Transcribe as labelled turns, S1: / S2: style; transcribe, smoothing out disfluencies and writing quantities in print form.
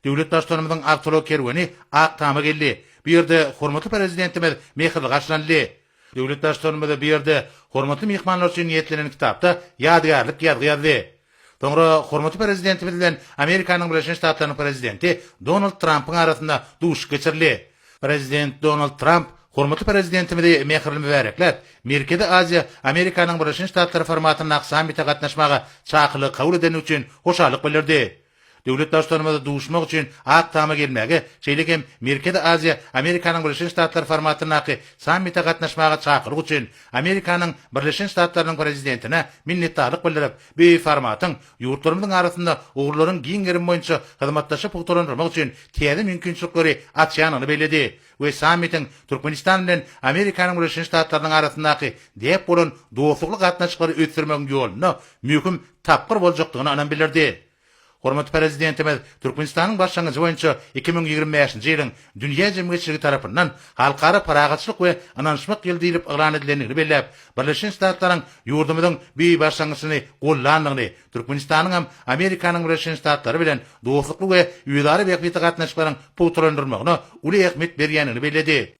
S1: Döwlet başçylygymyzyň Abdullah Kerwani ak tama geldi. Bu ýerde hormatly prezidentimiz mehirli gaçlandy. Döwlet başçylygymyz bu ýerde hormatly mehmanlar üçin niýetlenen kitapda ýadgarlyk ýazdy. Sonra hormatly prezidentimiz bilen Amerikanyň Birleşik Ştatlarynyň prezidenti Donald Trump'yň arasynda duş geçirli. Prezident Donald Trump hormatly prezidentimizi mehirli mübareklep, Merkezi Aziya Amerikanyň Birleşik Ştatlary formatyna sammitde gatnaşmaga çakyly kabul eden üçin hoşalyk bildirdi. Döwlet başçylygymyz duşmak üçin ak tama gelmäge, şeýlekem Merkezi Aziya Amerikanyň Birleşik Ştatlary formatyna sammitde gatnaşmaga çakyryk üçin Amerikanyň Birleşik Ştatlarynyň prezidentine minnetdarlyk bildirip, bu formatyň ýurtlarymyzyň arasynda ugurlaryň giň gerim boýunça hyzmatdaşyp oturandyrmak üçin täze mümkinçilikleri açýanyny beledi. We sammitin Türkmenistan bilen Amerikanyň Birleşik Ştatlarynyň arasyndaky diýip bolan dostluk gatnaşyklary ötürmek ýoluna mümkin tapgyr boljakdygyny anan bildirdi. Hormatly prezidentimiz Türkmenistanyň başlangyjy boýunça 2025-nji ýylyň dünýä jemgyýetçiligi tarapyndan halkara paragatçylyk we ananşmak ýyldyrıp ýylan edilenini belläp, Birleşik Ştatlaryň ýurdumyzyň bir başlangyjyny gollandygyny, Türkmenistanyň hem Amerikanyň Birleşik Ştatlary bilen dostlukly we ýüzary beýiklikde gatnaşyklaryň puturlandyrmagyna uly ähmiýet berýänini belledi.